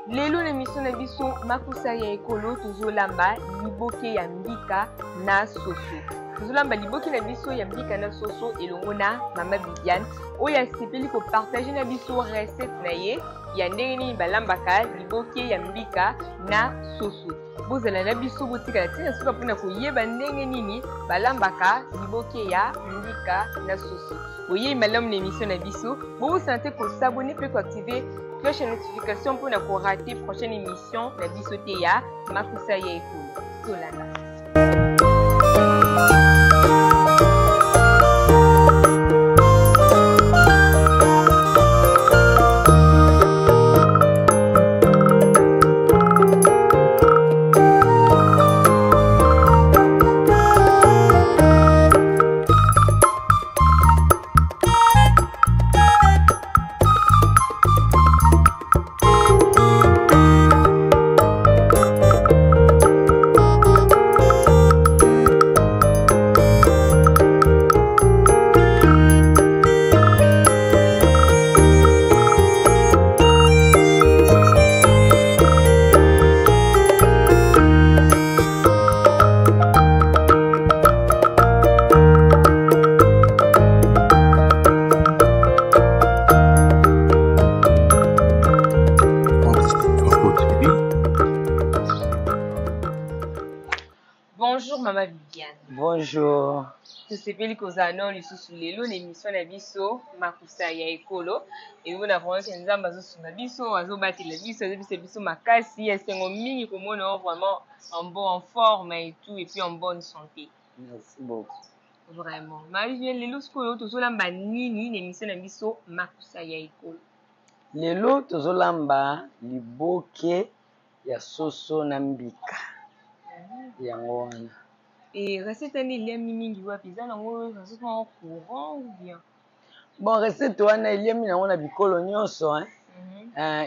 Lelo na émission na biso makusa ya ekolo tozolamba liboke ya mbika na soso. Tozolamba liboke na biso ya mbika na soso elongo na mama Viviane oyo asepeli ko partager na biso recette na ye ya ndenge nini balambaka liboke ya mbika na soso. Bozala na biso botikala tina suka mpona koyeba ndenge nini balambaka liboke ya mbika na soso. Boye malamu na émission na biso bosante ko s'abonner pe ko activer cloche de notification pour ne pas rater prochaine émission la bisoté ya makusa ya ekolo tolanda. Bonjour Maman Viviane. Bonjour. Tosepeli kozana lisusu lelo na émission na biso makusa ya ekolo et vous n'avez que nzamba zosunga biso azobatela biso makasi esengo mingi komona vraiment en forme et tout et puis en bonne santé. Merci beaucoup. Vraiment. Maman Viviane lelo sikoyo tozolamba nini na émission na biso makusa ya ekolo. Lelo tozolamba liboke ya soso na mbika. Yango wana. Et recette ni liami mingi wapi za nango recette en courant ou bien? Bon recette wana liami nango na bikolo nyonso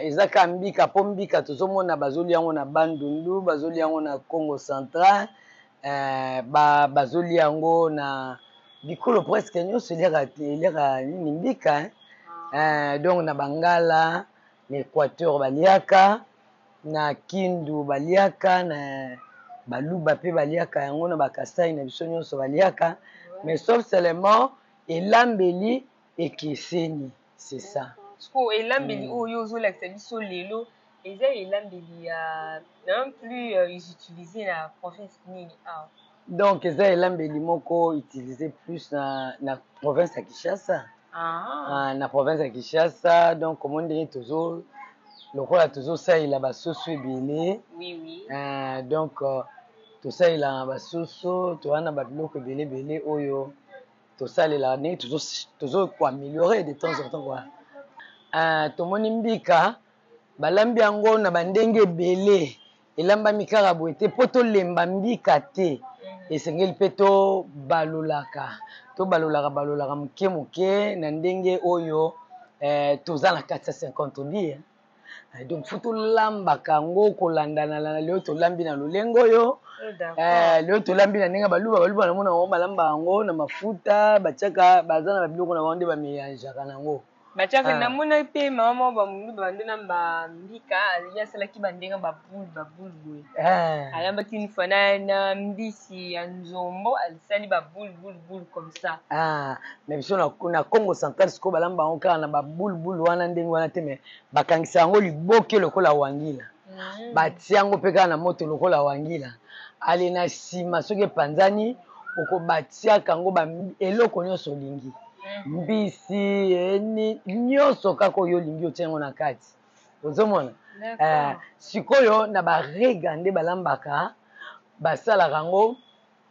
ezaka mbika po mbika tozomona bazoli yango na Bandundu, bazoli yango na Congo Central, bazoli yango na bikolo presque nyonso eleka nini mbika donc na Bangala, na Équateur baliaka, na Kindu baliaka, na baluba pe baliaka yango na bakasai na biso nyonso baliaka mais sauf seulement elambeli ekeseni c'est ça. Sko elambeli oyo ozolakisa biso lelo eza elambeli ya non plus utilisé na province nini ah. Donc eza elambeli moko utilisé plus na province ya Kinshasa. Na province ya Kinshasa donc comme on dit toujours lokola tozosalela basoso ebele. Oui. Donc tosalela basoso towana babiloko ebele oyo tosalela ne tozo ko améliorer de temps en temps quoi. Tomoni mbika balambi yango na bandenge ebele elamba mikaka boye te po tolemba mbika te esengeli mpe balolaka moke na ndenge oyo toza na 450 lie. Donc faut tolambaka yango kolandana na leo tolambi na lolengo oyo leo tolambi na ndenge baluba na mona ngo balamba yango na mafuta batiaka baza na biloko na bango nde bamelangeaka nango batiaka na mona pe mama bamundu bandona mbika aliasalaki bandenga baboule boye alambaki une fois na mbisi ya nzombo alisali baboule comme ça mais biso na Congo Central siko balamba yango kaka na baboule wana ndenge wana te mais bakangisa yango liboke lokola wangila batia yango mpe kaka na moto lokola wangila ale na nsima soki epanzani okobatiaka yango eloko nyonso olingi mbisi nyonso kaka oyo olingi otia yango na kati ozomona sikoyo na barega nde balambaka basalaka yango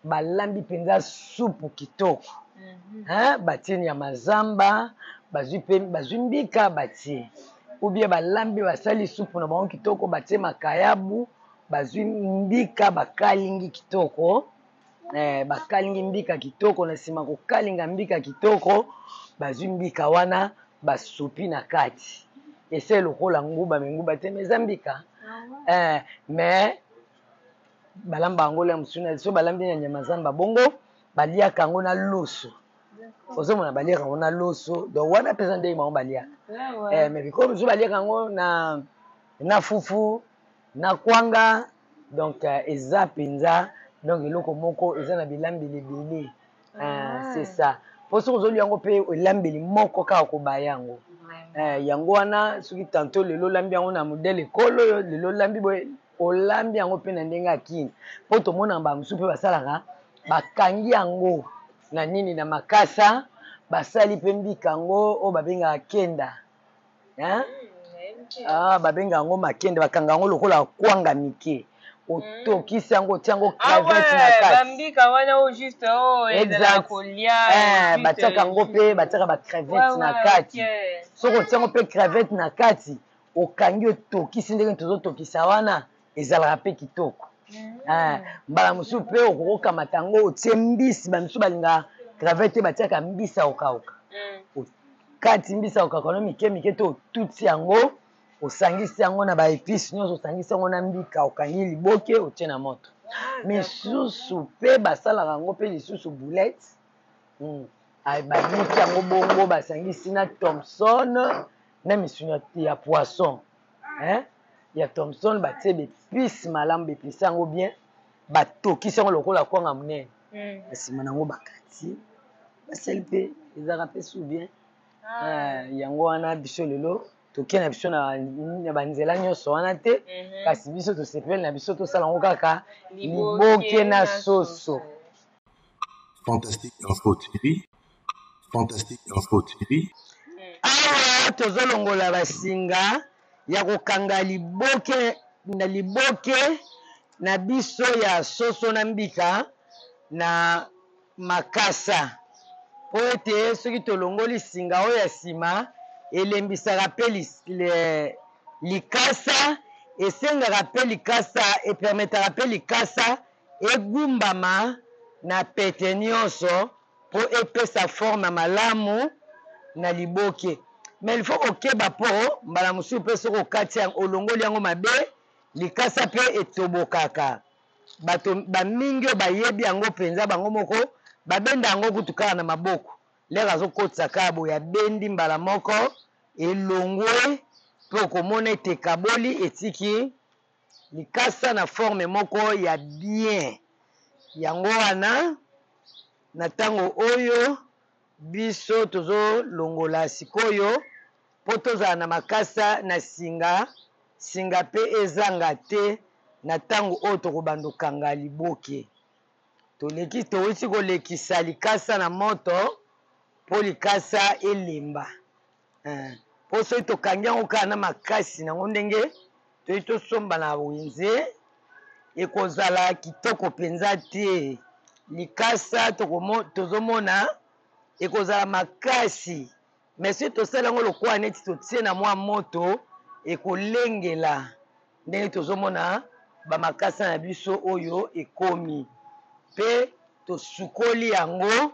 balambi mpenza supu kitoko batie nyama zamba bazwi mbika batie ubie balambi basali supu na bango kitoko batie makayabu bazwi mbika bakalingi kitoko bakalingi mbika kitoko na nsima kokalinga mbika kitoko bazwi mbika wana basupi na kati ese lokola nguba te meza mbika mais balamba yango la musuna so balambi na nyama zamba bongo baliaka yango na loso ozomona baliaka yango na loso donc wana pesa nde bango baliaka mais biko biso baliaka yango na fufu na kwanga donc eza penza donc eloko moko eza na bilambeli ebele c'est ça po soki ozoli yango mpe elambeli moko kaka kobaya yango yango wana soki tanto lelo olambi yango na modele ekolo oyo lelo olambi boye olambi yango mpe na ndenge ya kini mpo tomonaka bamosusu mpe basalaka bakangi yango na nini na makasa basali mpe mbika yango oyo babengaka kenda babengaka yango makende bakanga yango lokola kwanga mike otokisi yango otia yango cravette na kati batiaka yango mpe batiaka bacravette na kati soki otia yango mpe cravette na kati okangi otokisi ndenge tozotokisa wana ezalaka mpe kitoko mbala mosusu mpe okokamata yango otie mbisi bamisusu balingaka cravette batiaka mbisi ya kokauka okati mbisi ya kokauka no mike mike te otuti yango osangisi yango na baepice nyonso osangisi yango na mbika okangi liboke otie na moto misusu mpe basalaka yango mpe lisusu boulette babiki yango bongo basangisi na thomson na misuni ya poisson ya thomson batie bepice malamu bepise yango bien batokisi yango lokola kwanga monene nsima nango bakati basali mpe ezaka mpe su bien yango wana biso lelo toke na biso na banzela nyonso wana te kasi biso tosepeli na biso tosala yango kaka liboke na soso. Fantastique Info TV. Fantastique Info TV. Awa tozolongola basinga ya kokanga liboke na biso ya soso na mbika na makasa po ete soki tolongoli singa oyo ya nsima elembisaka mpe likasa esengaka mpe likasa epermetaka mpe likasa egumbama na pete nyonso po epesa forme malamu na liboke mais il faut okeba po mbala mosusu mpe soki okati olongoli yango mabe likasa mpe etobokaka bato bamingi oyo bayebi yango mpenza bango moko babenda yango kutu kaka na maboko lere azokotisa kaka boye abendi mbala moko elongwe mpe okomona ete kaboli etiki likasa na forme moko ya bien yango wana na ntango oyo biso tozolongola sikoyo mpo tozala na makasa na singa mpe ezanga te na ntango oyo tokobanda okanga liboke towuti kolekisa likasa na moto mpo likasa elemba mpo soki tokangi yango kaka na makasi nango ndenge toyi tosomba na wenze ekozala kitoko mpenza te likasa tozomona ekozala makasi mais soki tosala yango lokola neti totie na mwa moto ekolengela ndenge tozomona bamakasa na biso oyo ekomi mpe tosukoli yango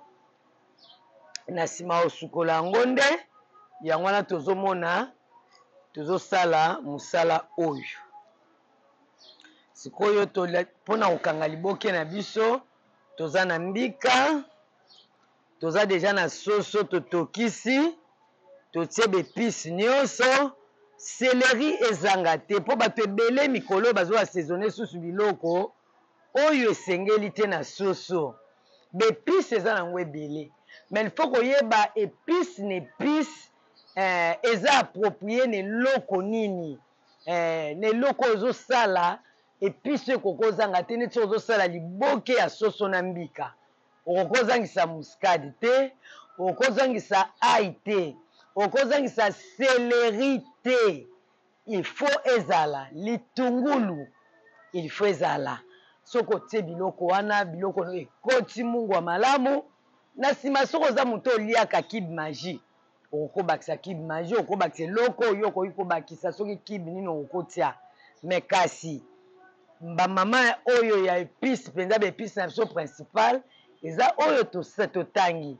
na nsima osukola yango nde yango wana tozomona tozosala mosala oyo sikoyo mpona kokanga liboke na biso toza na mbika toza deja na soso totokisi totie bepice nyonso seleri ezanga te mpo bato ebele mikolo oyo bazo asezone susu biloko oyo esengeli te na soso bepice eza nango ebele mais il faut koyeba épice na épice eza approprié na eloko nini na eloko ozosala épice ekokozanga te neti ozosala liboke ya soso na mbika okokozangisa muscade te okokozangisa ai te okozangisa seleri te il faut ezala litungulu il faut ezala soki otie biloko wana biloko ekoti mungu wa malamu na nsima soki oza moto oliaka kibe magie okokobakisa kibe magie okokobakisa eloko oyo okoki kobakisa soki kibe nini okokotia me kasi bamama oyo ya épice mpenza baépice na biso principal eza oyo totangi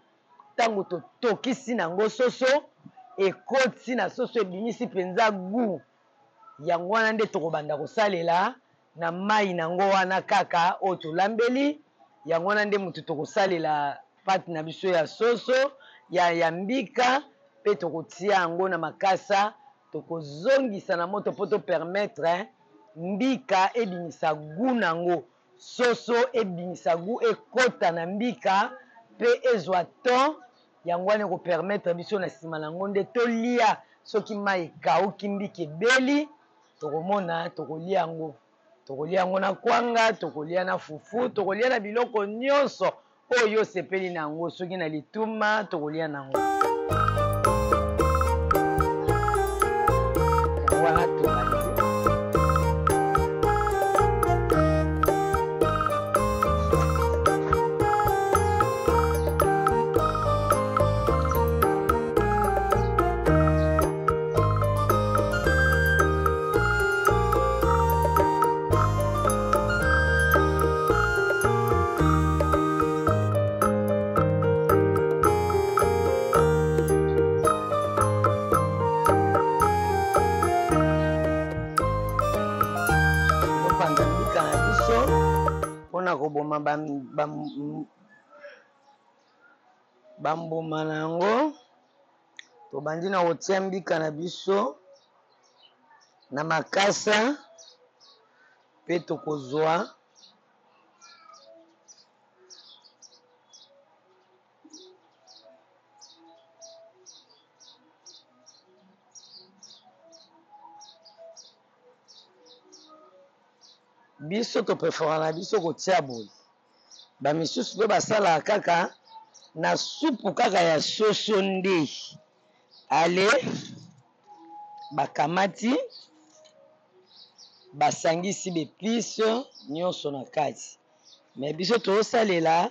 ntango totokisi nango soso ekoti na soso ebimisi mpenza gu yango wana nde tokobanda kosalela na mai nango wana kaka oyo tolambeli yango wana nde moto tokosalela pate na biso ya soso ya mbika mpe tokotia yango na makasa tokozongisa na moto mpo topermettre mbika ebimisa gu nango soso ebimisa gu ekota na mbika mpe ezwa ton yango wana ekopermettre biso na nsima nango nde tolia soki mai ekauki mbika ebeli tokomona tokolia yango na kwanga, tokolia na fufu, tokolia na biloko nyonso oyo osepeli na yango soki na lituma tokolia nango wana tobandi mpona koboma bambuma na yango tobandi na kotia mbika na biso na makasa mpe tokozwa biso toprefera na biso kotia boye bamisusu mpe basalaka kaka na supu kaka ya soso nde ale bakamati basangisi bepiso nyonso na kati me biso tozosalela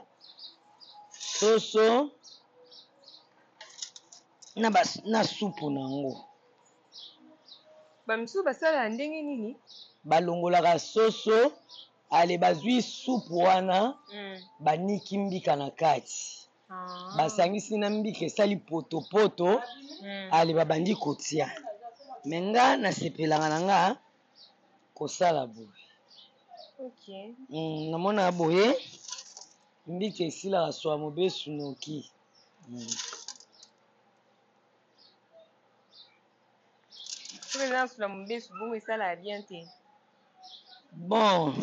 soso na supu nango bamisusu basalaka ndenge nini balongolaka soso ale bazwi supu wana baniki mbika na kati basangisi na mbika esali potopoto ale babandi kotia me nga nasepelaka na nga kosala boye namona boye mbika esilaka swa mobesu noki bon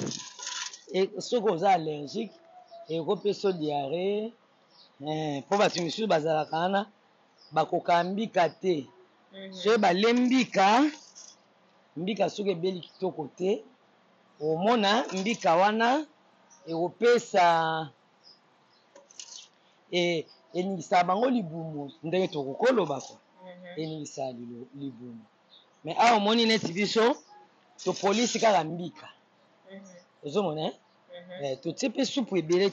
soki oza allergique ekopesa diarrhée mpo bato misusu bazalaka wana bakokaa mbika te soki bale mbika soki ebeli kitoko te omona mbika wana ekopesa eningisaka bango libumu ndenge tokokoloba kwa eningisaka libumu me awa omoni neti biso topolisi kaka mbika ozomona totie mpe supu ebele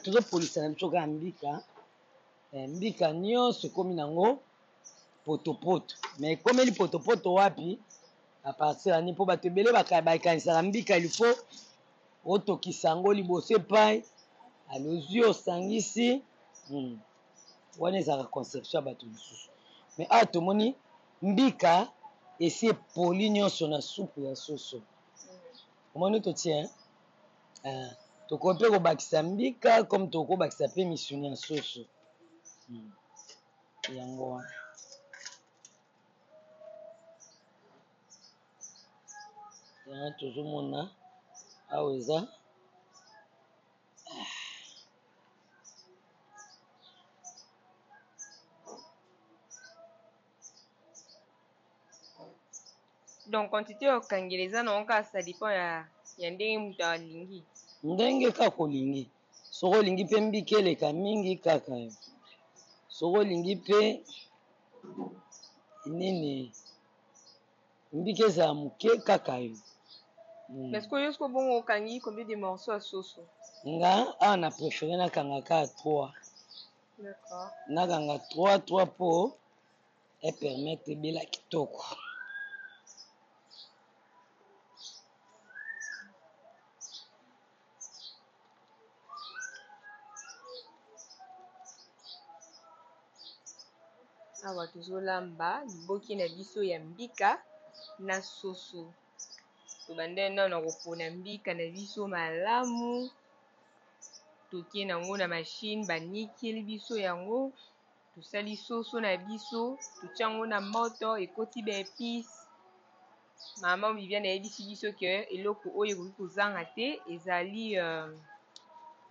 tozopolisa na biso kaka mbika nyonso ekomi nango potopoto me ekomeli potopoto wapi apartir ani mpo bato ebele bakanisaka mbika ilifo otokisa yango liboso epai alozwi osangisi wana ezalaka conception ya bato mosusu me awa tomoni mbika esi epoli nyonso na supu ya soso omoni totie tokoki mpe kobakisa mbika comme tokobakisa mpe misuni ya soso yango wana yango tozomona awa eza donc quantité okangela eza nango kaka ça dépend ya ndenge moto alingi ndenge kaka olingi soki olingi mpe mbika eleka mingi kaka yo soki olingi mpe nini mbika ezala moke kaka yo parce que yosko bongo okangi combien de morceaux ya soso nga awa na préféré nakanga kaka 3 nakanga 3 mpo epermettre ebela kitoko awa tozolamba liboki na biso ya mbika na soso tobande nano kopona mbika na biso malamu totie nango na machine banikeli biso yango tosali soso na biso totia yango na moto ekoti ba épice. Mama Viviane ayebisi biso ke eloko oyo ekoki kozanga te ezali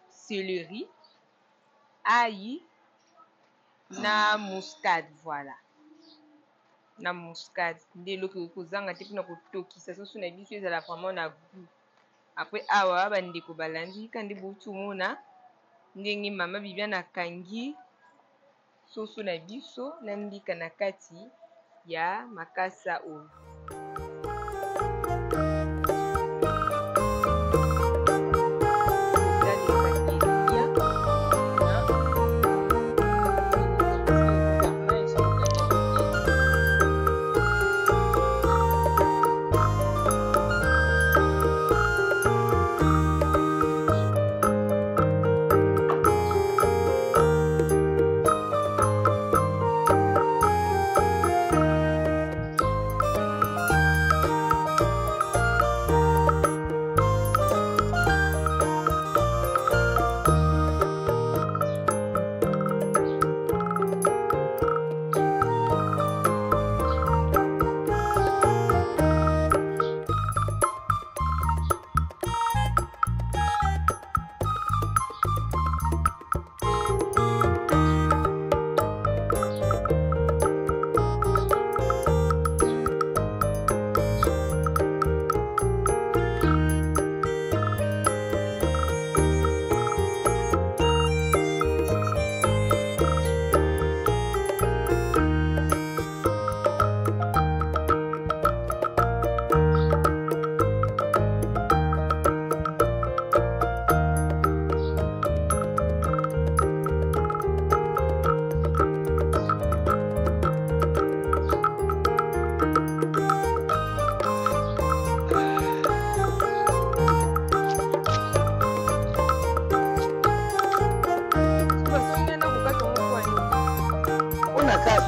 céleri, ail na muscade. Voilà, na muscade nde eloko ekoki kozanga te mpona kotokisa soso na biso ezala vraiment na goût. Après awa bandeko balandi kandi bouti omona ndenge mama Viviane akangi soso na biso na mbika na kati ya makasa oyo.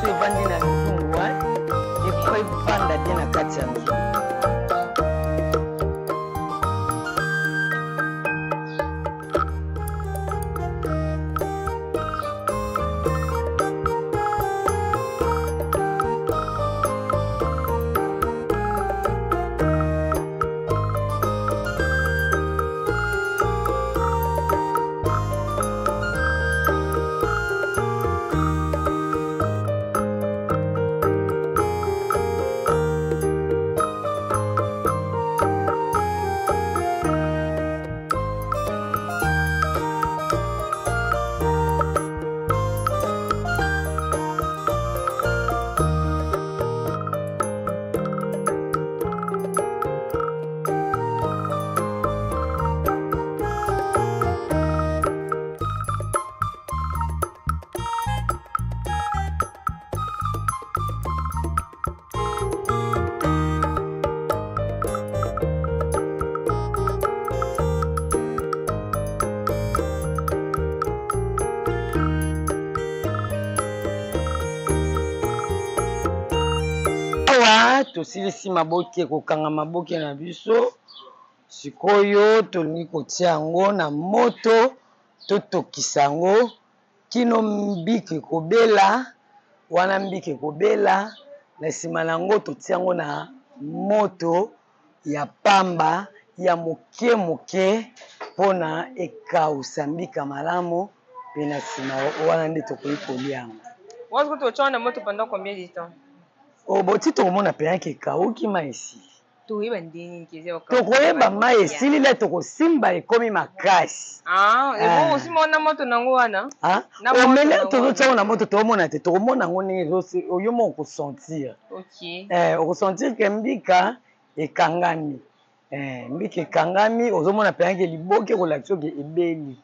Evandi na mizungu ekwa ebanda te na kati ya mizungu. Tosilisi maboke kokanga maboke na biso sikoyo tolingi kotia yango na moto totokisa yango kino mbiki kobela wana mbiki kobela na nsima na yango totia yango na moto ya pamba ya moke moke mpona ekausa mbika malamu pe na nsima wana nde tokoki kolia yango. Wazo totia na moto pendant combien de temps? Boti tokomona mpenza ke ekauki mai esili. Toyeba ndenge keze tokoyeba mai esili le tokosimba ekomi makasi. Ebo osimba na moto nango wana? Omele tozotiango na moto tokomona te tokomona yango ndenge oyo moko kosentir. Okosentir ke mbika ekangami. Mbika ekangami ozomona mpenza ke liboke kolakisa oke ebeli.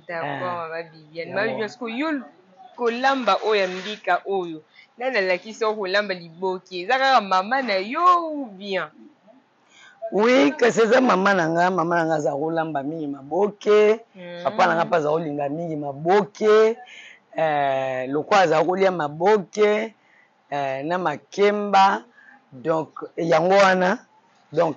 D'accord, Mama Viviane. Mama Viviane, sko yo kolamba oyo ya mbika oyo. Nana lakisa kolamba liboke. Eza kaka mama na yo ou bien? Oui, que c'est maman nanga za kolamba mingi maboke. Papa nanga pa za kolinga mingi maboke. Lokwa za kolia maboke na makemba. Donc yango wana donc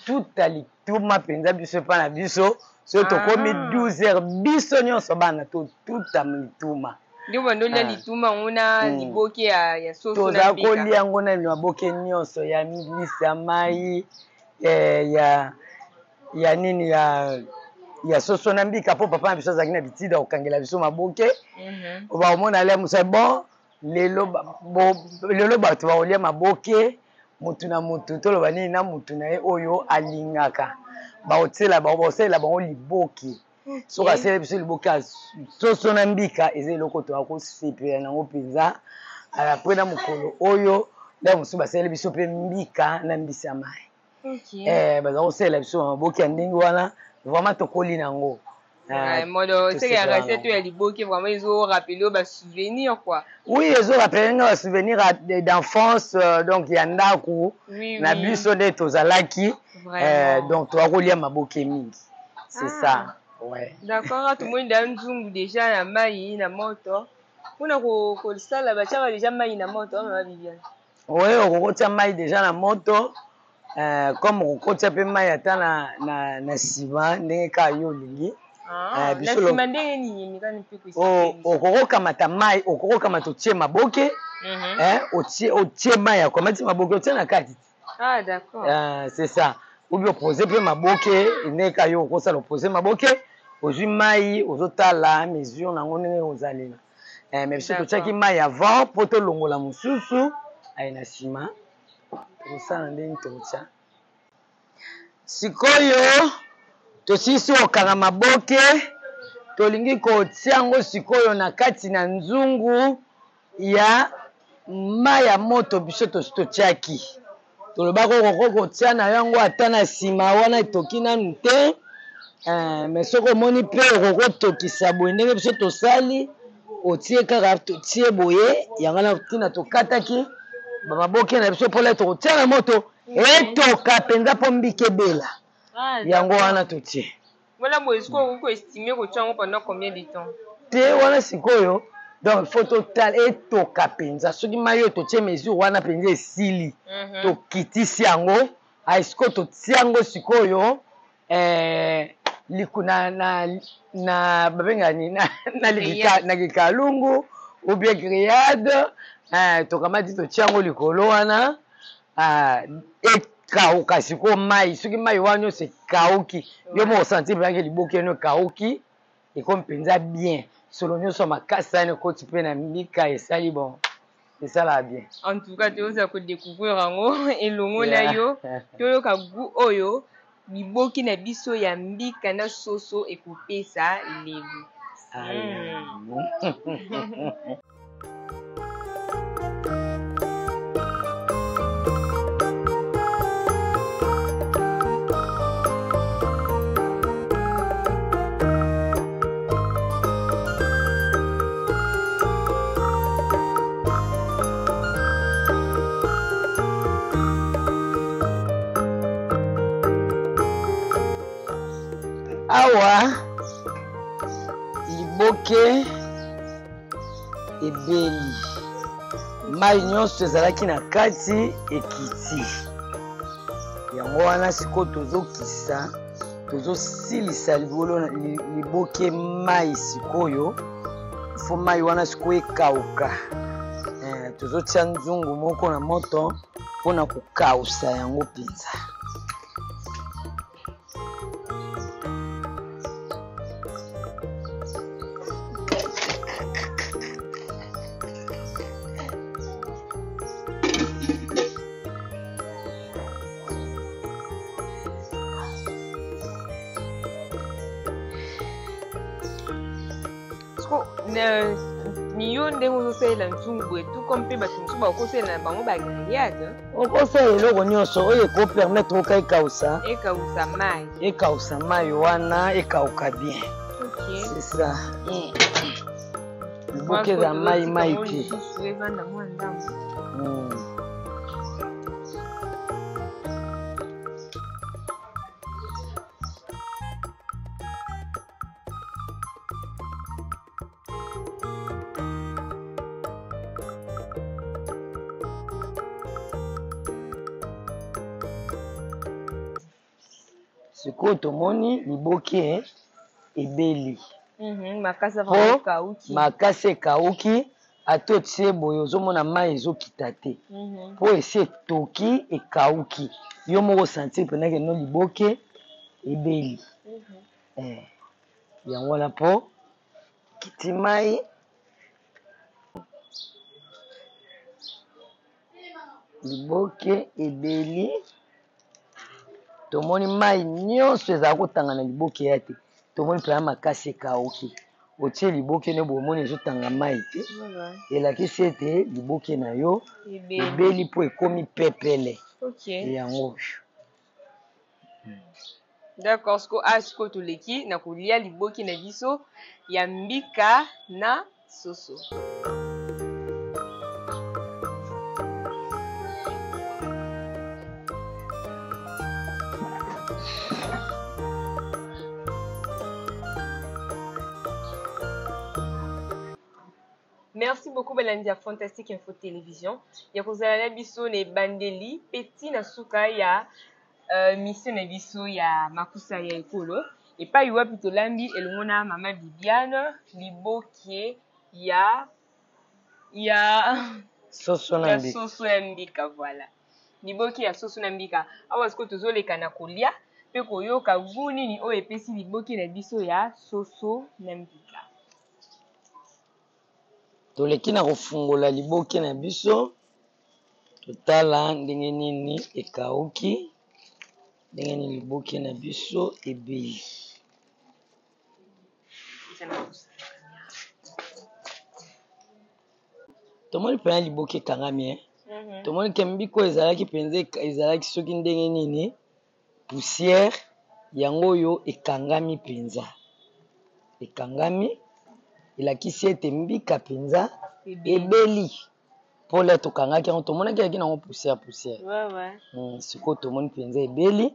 tout à lituma penza biso pa na biso. So to komi 12 heures biso nyonso bana to tout am lituma. Ndio bandolia lituma nguna liboke ya soso na toza mbika. kolia yango na liboke nyonso ya mbisi ya mai ya nini ya soso na mbika po papa na biso azalaki na bitida kokangela biso maboke baomona le mosa bon lelo bato baolia maboke mutu na mutu toloba nini na mutu na ye oyo alingaka baosalela bango liboke soki asala biso liboke ya soso na mbika eza eloko toya kosepela nango mpenza apres na mokolo oyo nde mosusu basaleli biso mpe mbika na mbisi ya mai baza kosalela biso maboke ya ndenge wana vraiment tokoli nango c'est que la recette ya liboke vraiment ils ont rappelé ba souvenir quoi. Oui, ils ont rappelé ba souvenir d'enfance donc ya ndaku na biso de tozalaki donc to akolia maboke mingi. C'est ça. Ouais. D'accord, tout le monde a nzungu déjà na mai na moto. Kuna ko sala ba chaka déjà mai na moto ma Viviane. Oui, on tia mai déjà na moto. Comme on kotia pe mai ata na sima ndenge ka yo lingi. Okokamata mai okokamata otie maboke otie mai akomati maboke otie na kati c'est ça ou bien opose mpe maboke ndeka yo okosala opose maboke ozwi mai ozotala mesure nango ndenge ozalela mais biso totiaki mai avant mpo tolongola mosusu aye na nsima tokosala ndenge tokotia sikoyo tosilisi kokanga maboke tolingi kotia yango sikoyo na kati na nzungu ya mai ya moto biso totiaki tolobaki okoki kotia na yango ata na nsima wana etoki nanu te mais soki omoni mpe okoki otokisa boye ndenge biso tosali otie kaka totie boye yango na ntina tokataki bamaboke na biso mpola tokotia na moto etoka mpenza mpo mbika ebela yango wana totie. Voilà, moi, est-ce qu'on peut estimer que tu as pendant combien de temps? Te wana sikoyo donc il faut total etoka penza soki mai oyo totie mesure wana penza esili tokitisi yango aisiko totia yango sikoyo na babengani na kikalungu ou bien grillade tokamati totia yango likolo wana ekauka sikoyo mai soki mai wana nyonso ekauki yo moko osentir mpenza liboke eno ekauki ekomi mpenza bien solo nyonso makasi ane ekoti mpe na mbika esali bon esalaka bien. En tout cas toyoza kodécouvrir yango elongo na yo toyoka gu oyo liboki na biso ya mbika na soso ekopesa lelo. Awa liboke ebeli mai nyonso ezalaki na kati ekiti yango wana sikoyo tozokisa tozosilisa liboke mai sikoyo fo mai wana sikoyo ekauka tozotia nzungu moko na moto mpona kokausa yango mpenza. Ni yo ndenge ozosalela nzungu etu comme mpe bato mosusu bakosalela na bango bagrillade okosala eloko nyonso oyo ekopermettre oka ekausa mai wana ekauka bien. C'est ça. Liboke eza mai te. Sikoyo tomoni liboke ebeli Makasa po vraiment kauki. makasi ekauki ate otie boye ozomona mai ezokita te po esi etoki ekauki yo moko osentir mpendake no liboke ebeli yango wana po kiti mai liboke ebeli tomoni mai nyonso ezala kotanga na liboke ya te tomoni mpena makasi ekauki otie liboke ne bomoni ezotanga mai te elakisi ete liboke na yo ebeli mpo ekomi pepele yango d'accord siko toleki na kolia liboki na biso ya mbika na soso. Merci beaucoup balandi ya Fantastique Info Télévision. Ya kozala na biso ne bandeli petit na suka ya mission na biso ya makusa ya ekolo. Epai wapi tolambi elongo na mama Viviane libokie ya soso na mbika voilà. Libokie ya soso na mbika. Awa siko tozoleka na kolia pe koyoka guni ni oyo epesi libokie na biso ya soso na mbika. toleki na kofungola liboke na biso totala ndenge nini ekauki ndenge nini liboke na biso ebeli tomoni mpena liboke ekangami tomoni ke mbiko ezalaki mpenza ezalaki soki ndenge nini poussière yango oyo ekangami mpenza ekangami elakisi ete mbika mpenza ebeli mpola tokangaki yango tomonaki yaki nango poussière sikoyo tomoni mpenza ebeli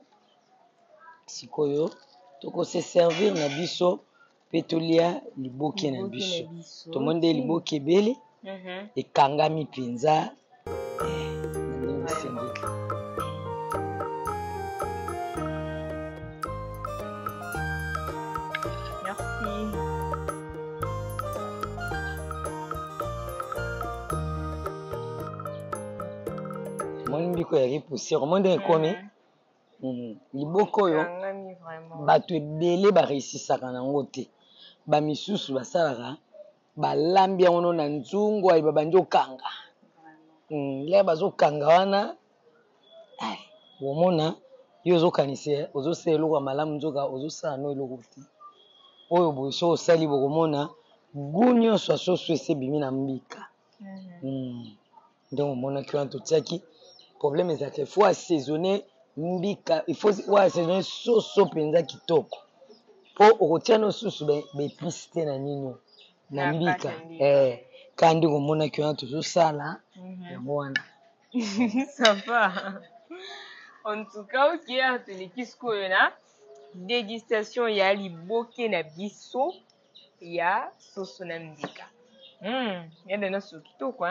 sikoyo tokose servir na biso mpe tolia liboke na biso tomoni nde liboke ebeli ekangami mpenza moni mbiko yaki poussière omo ndenge ekomi liboke oyo bato ebele bareisisaka nango te bamisusu basalaka balambi yango na nzungu ayi babandi okanga lere bazokanga wana omona yo ozokanisa ozosala eloko ya malamu nzoka ozosala no eloko te oyo boye so osali bokomona gu nyonso ya soso esi ebimi na mbika ndenge omonaki wana totiaki problème ezalaka ifo assaisonner mbika ifo assaisonner soso mpenza kitoko mpo okotia no susu baepice te na nino na mbika kaka ndenge omonaki wana tozosala yango wana sympa en tout cas okia toleki sikoyo na dégustation ya liboke na biso ya soso na mbika yende na so kitoko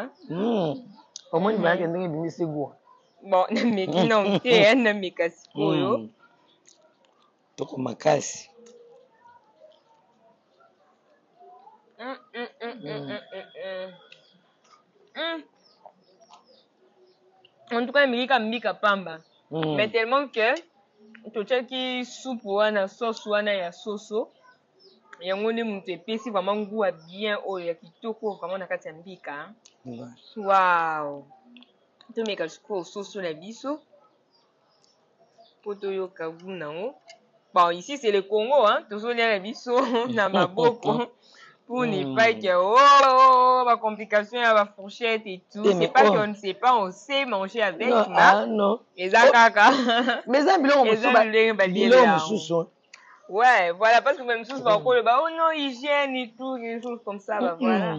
omoni bayaki ndenge ebimisi gwa bon nameki na te nameka sikoyo toko makasi en tout cas nameki mbika pamba mais tellement que totiaki soupe wana sauce wana ya soso yango nde moto epesi vraiment goût ya bien oyo ya kitoko vraiment na kati ya mbika wow tomeka sikoyo soso na biso po toyoka goût nango bon ici c'est le Congo tozolia na biso na maboko pour ne pas que ba complication ya ba fourchette et tout c'est pas qu'on ne sait pas on sait manger avec non eza kaka mais eza biloko mosusu ouais voilà parce que même sous va ko ba oh non hygiène et tout quelque chose comme ça bah voilà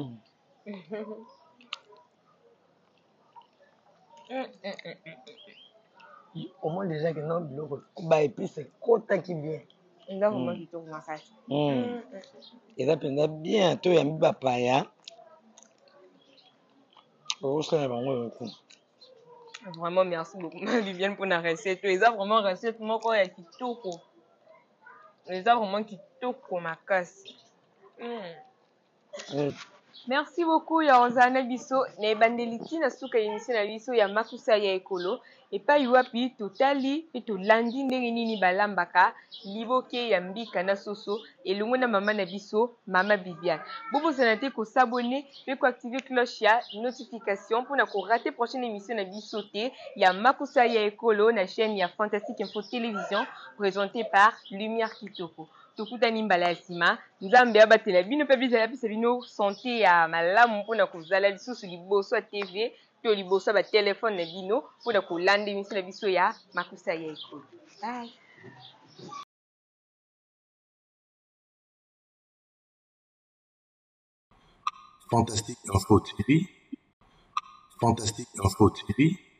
omoi déjà que non biloko baépice ekotaki bien eza vraiment kitoko makasi eza mpenza bien toyambi bapaya okosala bango yoku vraiment merci beaucoup Viviane pour la recette eza vraiment recette moko ya kitoko eza vraiment kitoko makasi Merci beaucoup ya ozana biso na bandeliti na suka émission na biso ya makusa ya ekolo epai wapi totali pe tolandi ndenge nini balambaka liboke ya mbika na soso elongo na mama na biso mama Bibiane. Bobosana te kosabone pe koactiver cloche ya notification mpona korate prochaine émission na biso te ya makusa ya ekolo na chaîne ya Fantastique Info Télévision présentée par Lumière Kitoko. Tokutani mbala ya nsima nzambe abatela bino mpe bizala pesa bino sante ya malamu mpona kozala lisusu liboso ya tv to liboso ya batelefone na bino mpona kolanda émission na biso ya makusa ya ekolo. Bye. Fantastique Info TV. Fantastique Info TV.